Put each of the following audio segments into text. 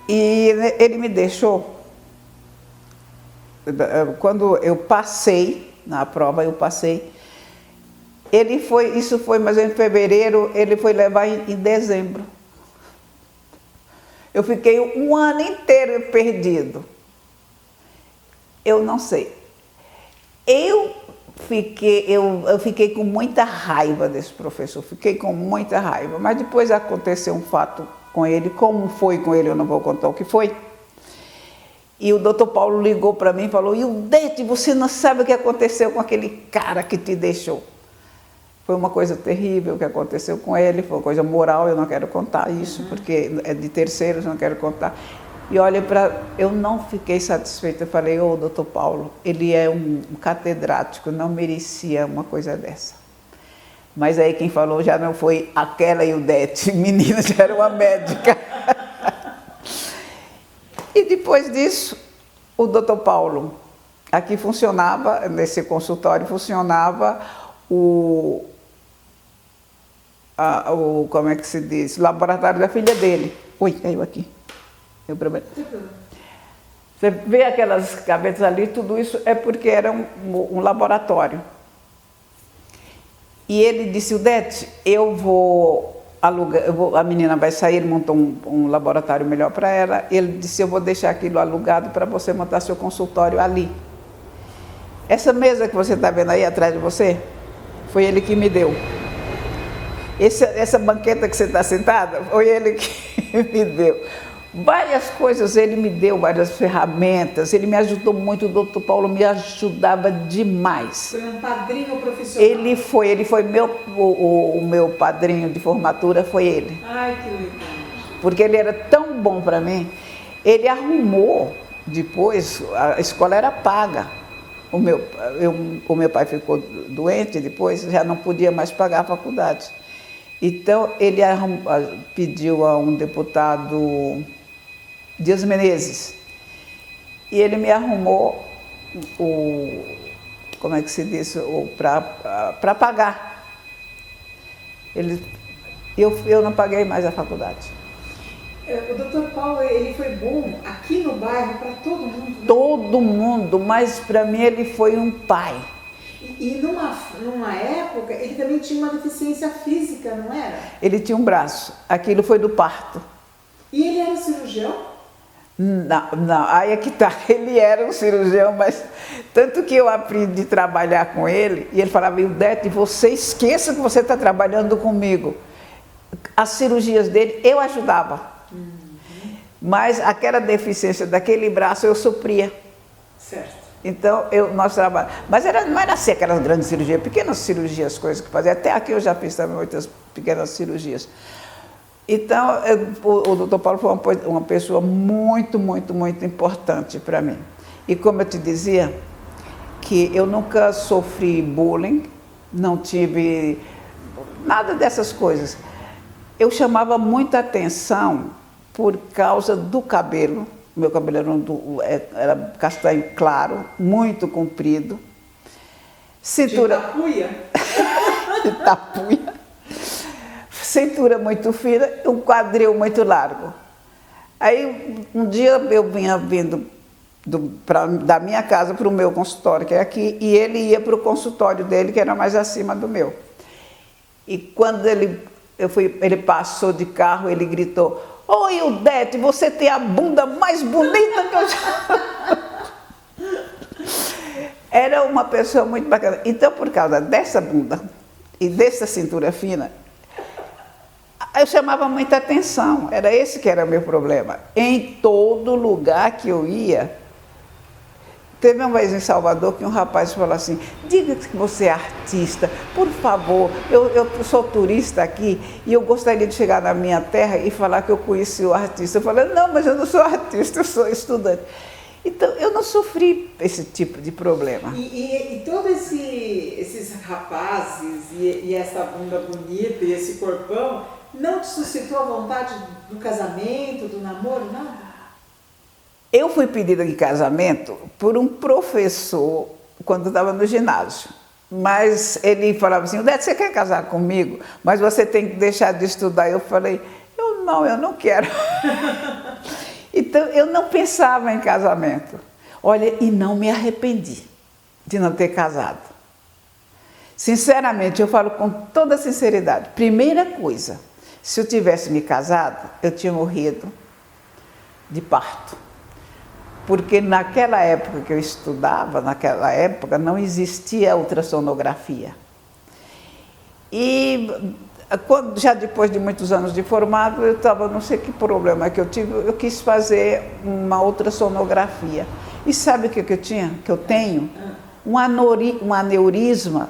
E ele me deixou, quando eu passei na prova, eu passei, isso foi mais em fevereiro, ele foi levar em dezembro. Eu fiquei um ano inteiro perdido. Eu não sei. Eu fiquei com muita raiva desse professor, fiquei com muita raiva. Mas depois aconteceu um fato com ele, como foi com ele, eu não vou contar o que foi. E o doutor Paulo ligou para mim e falou: Ildete, você não sabe o que aconteceu com aquele cara que te deixou. Foi uma coisa terrível que aconteceu com ele, foi uma coisa moral, eu não quero contar isso, porque é de terceiros, não quero contar. E olha, eu não fiquei satisfeita, eu falei: ô, doutor Paulo, ele é um catedrático, não merecia uma coisa dessa. Mas aí quem falou já não foi aquela Ildete, menina, já era uma médica. E depois disso, o doutor Paulo, aqui funcionava, nesse consultório funcionava como é que se diz? O laboratório da filha dele. Ui, caiu aqui. Deu problema. Você vê aquelas gavetas ali, tudo isso é porque era um laboratório. E ele disse: Ildete, eu vou alugar, a menina vai sair, ele montou um laboratório melhor para ela. Ele disse: eu vou deixar aquilo alugado para você montar seu consultório ali. Essa mesa que você está vendo aí atrás de você, foi ele que me deu. Essa banqueta que você está sentada, foi ele que me deu. Várias coisas ele me deu, várias ferramentas, ele me ajudou muito, o doutor Paulo me ajudava demais. Foi um padrinho profissional? Ele foi o meu padrinho de formatura, foi ele. Ai, que legal. Porque ele era tão bom para mim, ele arrumou, depois, a escola era paga. O meu pai ficou doente, depois já não podia mais pagar a faculdade. Então, ele pediu a um deputado, Dias Menezes, e ele me arrumou como é que se diz, para pagar. Eu não paguei mais a faculdade. O doutor Paulo, ele foi bom aqui no bairro para todo mundo? Né? Todo mundo, mas para mim ele foi um pai. E numa época, ele também tinha uma deficiência física, não era? Ele tinha um braço, aquilo foi do parto. E ele era cirurgião? Não, aí é que tá, ele era um cirurgião, mas tanto que eu aprendi a trabalhar com ele, e ele falava: Ildete, você esqueça que você está trabalhando comigo. As cirurgias dele, eu ajudava. Mas aquela deficiência daquele braço eu supria. Certo. Então, nós trabalhamos. Mas não era assim aquelas grandes cirurgias, pequenas cirurgias, coisas que fazia. Até aqui eu já fiz também muitas pequenas cirurgias. Então, o doutor Paulo foi uma pessoa muito, muito, muito importante para mim. E como eu te dizia, que eu nunca sofri bullying, não tive nada dessas coisas. Eu chamava muita atenção por causa do cabelo. Meu cabelo era castanho claro, muito comprido. Cintura... De tapuia? De tapuia. Cintura muito fina, um quadril muito largo. Aí, um dia eu vinha vindo da minha casa para o meu consultório, que é aqui, e ele ia para o consultório dele, que era mais acima do meu. E quando ele passou de carro, ele gritou: ô, Ildete, você tem a bunda mais bonita que eu já... Era uma pessoa muito bacana. Então, por causa dessa bunda e dessa cintura fina, eu chamava muita atenção. Era esse que era o meu problema. Em todo lugar que eu ia. Teve uma vez em Salvador que um rapaz falou assim: diga que você é artista, por favor, eu sou turista aqui e eu gostaria de chegar na minha terra e falar que eu conheci o artista. Eu falei: não, mas eu não sou artista, eu sou estudante. Então, eu não sofri esse tipo de problema. E todos esses rapazes e essa bunda bonita e esse corpão, não te suscitou a vontade do casamento, do namoro, nada? Eu fui pedida de casamento por um professor quando eu estava no ginásio. Mas ele falava assim: Ildete, você quer casar comigo? Mas você tem que deixar de estudar. Eu falei: eu não quero. Então, eu não pensava em casamento. Olha, e não me arrependi de não ter casado. Sinceramente, eu falo com toda sinceridade. Primeira coisa, se eu tivesse me casado, eu tinha morrido de parto. Porque naquela época que eu estudava, naquela época não existia ultrassonografia. E já depois de muitos anos de formado, eu estava, não sei que problema que eu tive, eu quis fazer uma ultrassonografia. E sabe o que eu tinha? Que eu tenho? Um aneurisma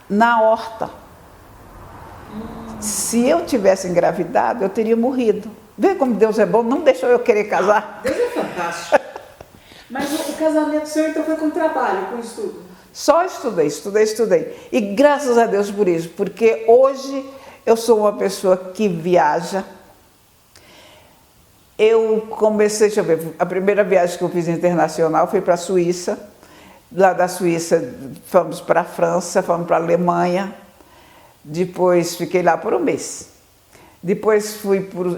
na aorta. Se eu tivesse engravidado, eu teria morrido. Vê como Deus é bom, não deixou eu querer casar. Deus é fantástico. Mas o casamento seu então foi com trabalho, com estudo? Só estudei. E graças a Deus por isso, porque hoje eu sou uma pessoa que viaja. Eu comecei, deixa eu ver, a primeira viagem que eu fiz internacional foi para a Suíça. Lá da Suíça fomos para a França, fomos para a Alemanha. Depois fiquei lá por um mês. Depois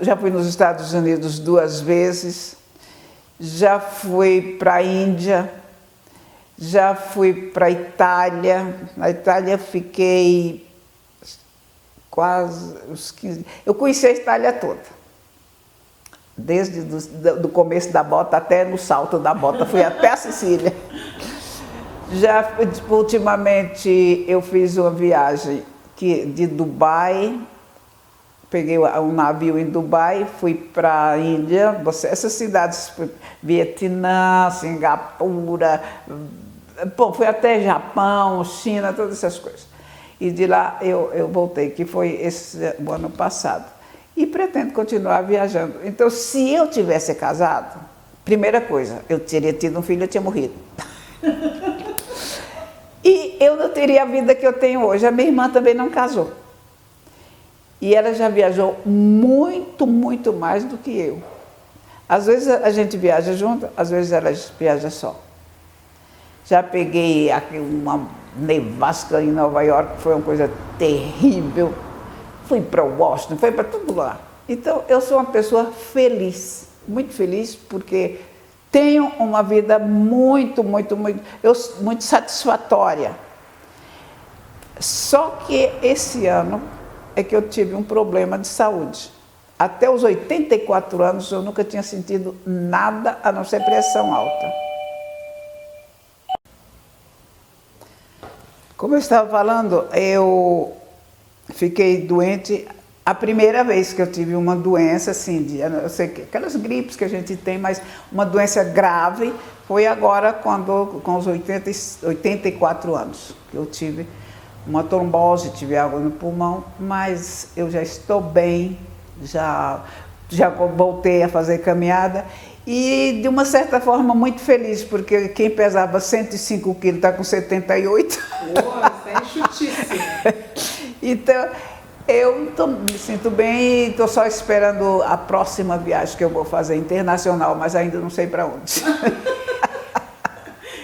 já fui nos Estados Unidos 2 vezes. Já fui para a Índia. Já fui para a Itália. Na Itália fiquei quase uns 15... Eu conheci a Itália toda. Desde o começo da bota até no salto da bota. Fui até a Sicília. Já, ultimamente, eu fiz uma viagem de Dubai. Peguei um navio em Dubai, fui para a Índia. Essas cidades, Vietnã, Singapura... Bom, fui até Japão, China, todas essas coisas. E de lá eu voltei, que foi o ano passado. E pretendo continuar viajando. Então, se eu tivesse casado, primeira coisa, eu teria tido um filho, eu tinha morrido. E eu não teria a vida que eu tenho hoje. A minha irmã também não casou. E ela já viajou muito, muito mais do que eu. Às vezes a gente viaja junto, às vezes ela viaja só. Já peguei uma nevasca em Nova York, foi uma coisa terrível. Fui para Washington, fui para tudo lá. Então, eu sou uma pessoa feliz, muito feliz, porque tenho uma vida muito satisfatória. Só que esse ano é que eu tive um problema de saúde. Até os 84 anos, eu nunca tinha sentido nada a não ser pressão alta. Como eu estava falando, eu fiquei doente a primeira vez que eu tive uma doença, assim, eu sei que aquelas gripes que a gente tem, mas uma doença grave, foi agora com os 84 anos, que eu tive uma trombose, tive água no pulmão, mas eu já estou bem, já voltei a fazer caminhada e, de uma certa forma, muito feliz, porque quem pesava 105 quilos está com 78. Boa, está enxutíssimo. Então, eu me sinto bem e estou só esperando a próxima viagem que eu vou fazer internacional, mas ainda não sei para onde.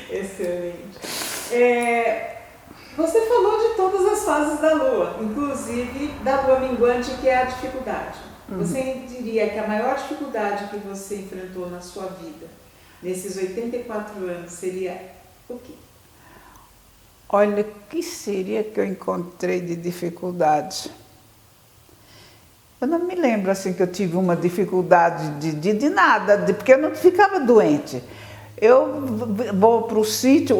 Excelente. Você falou de todas as fases da Lua, inclusive da Lua minguante, que é a dificuldade. Você diria que a maior dificuldade que você enfrentou na sua vida, nesses 84 anos, seria o quê? Olha, o que seria que eu encontrei de dificuldade? Eu não me lembro assim que eu tive uma dificuldade de nada, porque eu não ficava doente. Eu vou para o sítio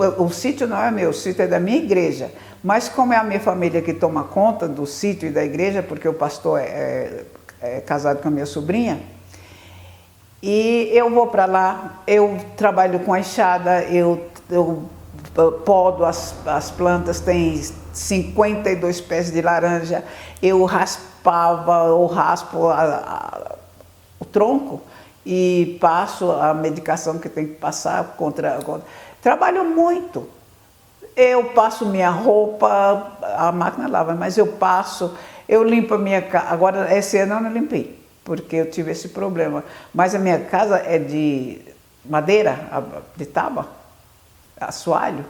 não é meu, o sítio é da minha igreja, mas como é a minha família que toma conta do sítio e da igreja, porque o pastor é casado com a minha sobrinha, e eu vou para lá, eu trabalho com a enxada, eu podo as plantas, tem 52 pés de laranja, eu raspo o tronco e passo a medicação que tem que passar contra. Trabalho muito. Eu passo minha roupa, a máquina lava, mas eu limpo a minha casa. Agora, esse ano eu não limpei, porque eu tive esse problema. Mas a minha casa é de madeira, de tábua, assoalho.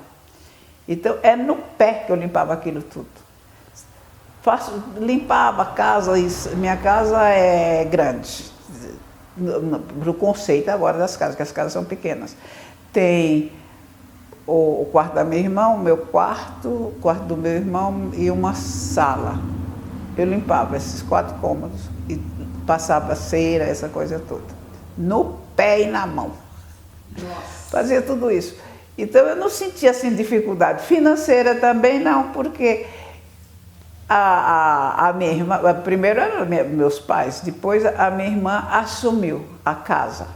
Então, é no pé que eu limpava aquilo tudo. Limpava a casa, minha casa é grande. no conceito agora das casas, que as casas são pequenas. Tem o quarto da minha irmã, o meu quarto, o quarto do meu irmão e uma sala. Eu limpava esses 4 cômodos e passava cera, essa coisa toda. No pé e na mão. Nossa. Fazia tudo isso. Então eu não sentia assim dificuldade. Financeira também não, porque a minha irmã, primeiro eram meus pais, depois a minha irmã assumiu a casa.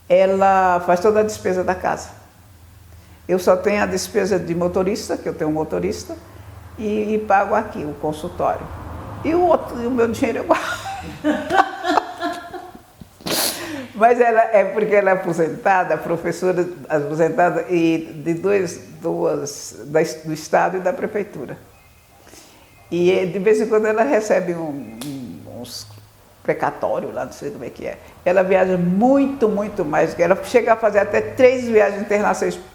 Ela faz toda a despesa da casa. Eu só tenho a despesa de motorista, que eu tenho um motorista, e pago aqui o consultório. E o meu dinheiro eu guardo. Mas ela é porque ela é aposentada, professora aposentada e do Estado e da Prefeitura. E de vez em quando ela recebe uns precatórios lá, não sei como é que é. Ela viaja muito, muito mais. Ela chega a fazer até 3 viagens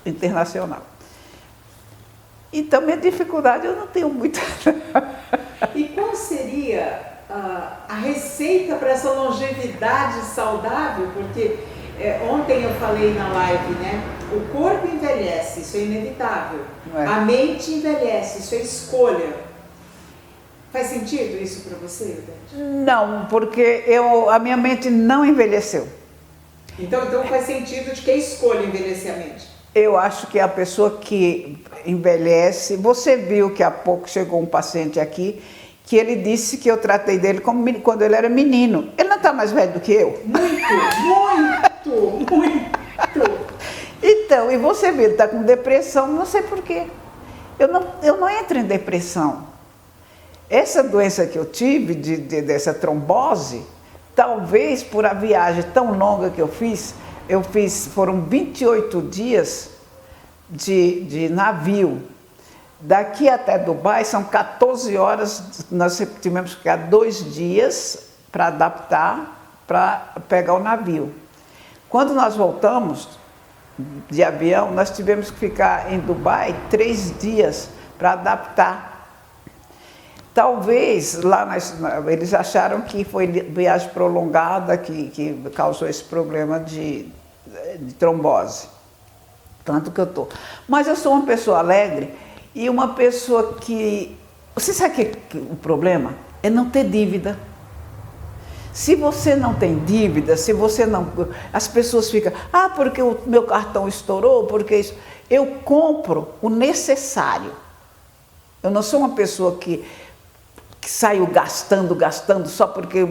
internacionais. Então, minha dificuldade eu não tenho muita. E qual seria a receita para essa longevidade saudável? Porque ontem eu falei na live, né? O corpo envelhece, isso é inevitável. A mente envelhece, isso é escolha. Faz sentido isso para você, Ivete? Não, porque a minha mente não envelheceu. Então faz sentido de que escolha envelhecer a mente. Eu acho que a pessoa que envelhece... Você viu que há pouco chegou um paciente aqui que ele disse que eu tratei dele como quando ele era menino. Ele não está mais velho do que eu? Muito. Então, e você viu, ele está com depressão, não sei porquê. Eu não entro em depressão. Essa doença que eu tive, dessa trombose, talvez por a viagem tão longa que eu fiz, foram 28 dias de navio. Daqui até Dubai são 14 horas, nós tivemos que ficar 2 dias para adaptar, para pegar o navio. Quando nós voltamos de avião, nós tivemos que ficar em Dubai 3 dias para adaptar. Talvez lá eles acharam que foi viagem prolongada que causou esse problema de trombose. Tanto que eu estou. Mas eu sou uma pessoa alegre e uma pessoa que... Você sabe que o problema é não ter dívida. Se você não tem dívida, se você não... As pessoas ficam, porque o meu cartão estourou, porque isso... Eu compro o necessário. Eu não sou uma pessoa que saio gastando só porque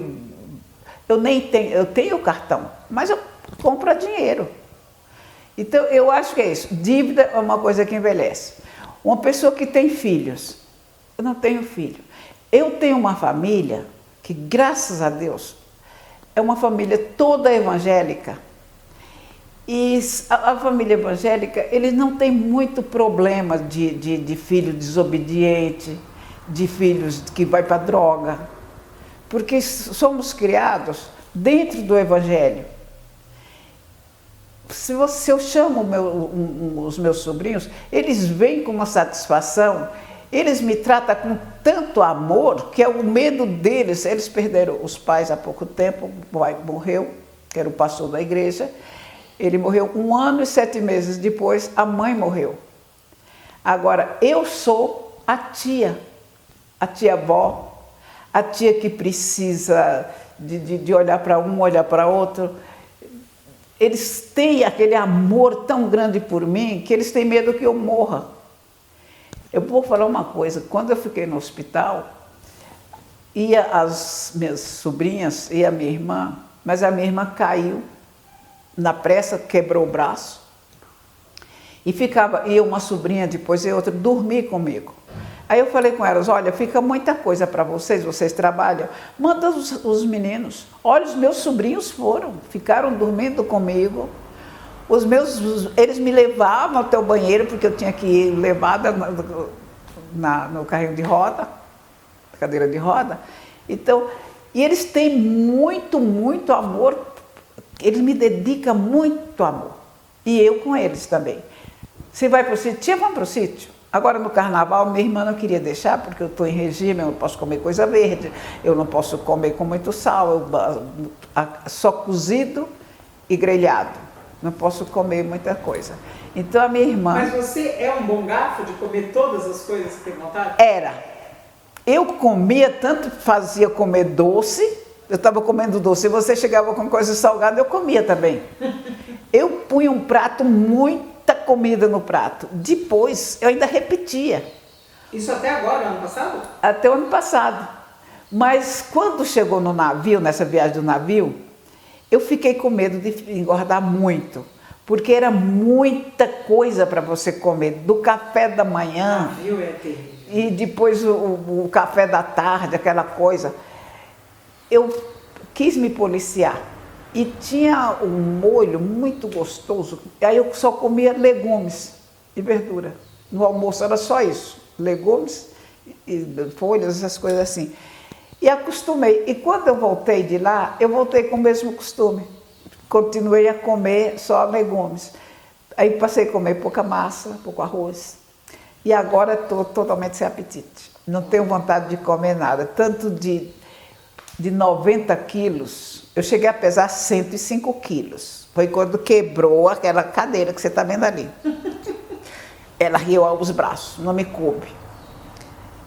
eu tenho o cartão, mas eu compro a dinheiro. Então, eu acho que é isso. Dívida é uma coisa que envelhece. Uma pessoa que tem filhos, eu não tenho filho. Eu tenho uma família que, graças a Deus, é uma família toda evangélica. E a família evangélica, eles não têm muito problema de filho desobediente, de filhos que vai para droga, porque somos criados dentro do Evangelho. Se eu chamo os meus sobrinhos, eles vêm com uma satisfação, eles me tratam com tanto amor, que é o medo deles. Eles perderam os pais há pouco tempo, o pai morreu, que era o pastor da igreja, ele morreu 1 ano e 7 meses depois, a mãe morreu. Agora, eu sou a tia-avó, a tia que precisa de olhar para um, olhar para outro. Eles têm aquele amor tão grande por mim que eles têm medo que eu morra. Eu vou falar uma coisa, quando eu fiquei no hospital, ia as minhas sobrinhas e a minha irmã, mas a minha irmã caiu na pressa, quebrou o braço, e ia uma sobrinha depois e outra dormir comigo. Aí eu falei com elas, olha, fica muita coisa para vocês trabalham, manda os meninos. Olha, os meus sobrinhos ficaram dormindo comigo. Eles me levavam até o banheiro, porque eu tinha que ir levada no carrinho de roda, cadeira de roda. Então, e eles têm muito, muito amor, eles me dedicam muito amor. E eu com eles também. Você vai para o sítio? Tia, vamos para o sítio? Agora no carnaval minha irmã não queria deixar, porque eu estou em regime, eu não posso comer coisa verde, eu não posso comer com muito sal, só cozido e grelhado. Não posso comer muita coisa. Então a minha irmã... Mas você é um bom garfo de comer todas as coisas que tem vontade? Era. Eu comia, tanto fazia comer doce, eu estava comendo doce, se você chegava com coisa salgada, eu comia também. Eu punha um prato, muita comida no prato. Depois, eu ainda repetia. Isso até agora, ano passado? Até o ano passado. Mas quando chegou no navio, nessa viagem do navio, eu fiquei com medo de engordar muito. Porque era muita coisa para você comer, do café da manhã... Navio é terrível. E depois o café da tarde, aquela coisa. Eu quis me policiar. E tinha um molho muito gostoso. Aí eu só comia legumes e verdura. No almoço era só isso. Legumes, e folhas, essas coisas assim. E acostumei. E quando eu voltei de lá, eu voltei com o mesmo costume. Continuei a comer só legumes. Aí passei a comer pouca massa, pouco arroz. E agora estou totalmente sem apetite. Não tenho vontade de comer nada. Tanto de 90 quilos, eu cheguei a pesar 105 quilos. Foi quando quebrou aquela cadeira que você está vendo ali. Ela riu aos braços, não me coube.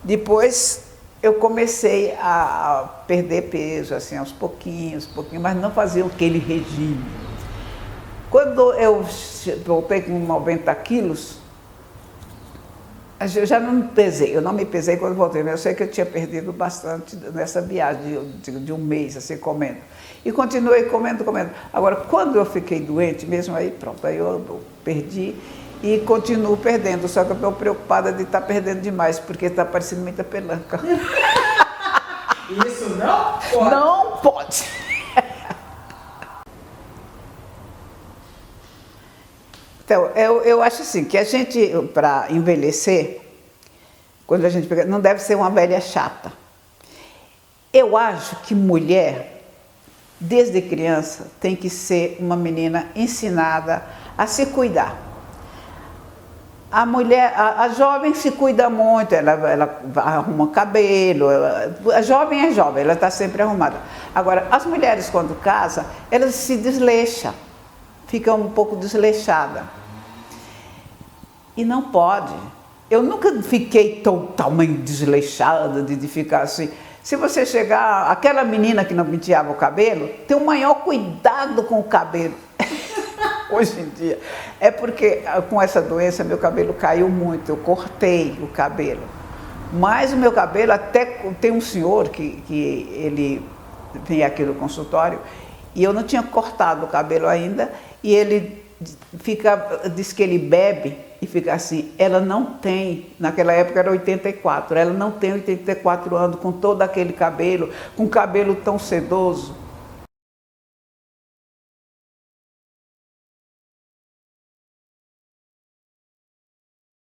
Depois eu comecei a perder peso, assim, aos pouquinhos, mas não fazia aquele regime. Quando eu voltei com 90 quilos, eu já não me pesei, eu não me pesei quando voltei, mas eu sei que eu tinha perdido bastante nessa viagem de um mês, assim, comendo. E continuei comendo. Agora, quando eu fiquei doente, mesmo aí, pronto, aí eu perdi e continuo perdendo, só que eu estou preocupada de estar perdendo demais, porque está parecendo muita pelanca. Isso não pode. Não pode. Então, eu acho assim, que a gente, para envelhecer, quando a gente pega, não deve ser uma velha chata. Eu acho que mulher, desde criança, tem que ser uma menina ensinada a se cuidar. A mulher, a jovem se cuida muito, ela arruma cabelo, a jovem é jovem, ela está sempre arrumada. Agora, as mulheres quando casam, elas se desleixam. Fica um pouco desleixada. E não pode. Eu nunca fiquei totalmente desleixada de ficar assim. Se você chegar, aquela menina que não penteava o cabelo, tem o maior cuidado com o cabelo. Hoje em dia. É porque com essa doença meu cabelo caiu muito, eu cortei o cabelo. Mas o meu cabelo, até tem um senhor que ele vem aqui no consultório, e eu não tinha cortado o cabelo ainda, e ele diz que ele bebe e fica assim, ela não tem, naquela época era 84, ela não tem 84 anos com todo aquele cabelo, com cabelo tão sedoso.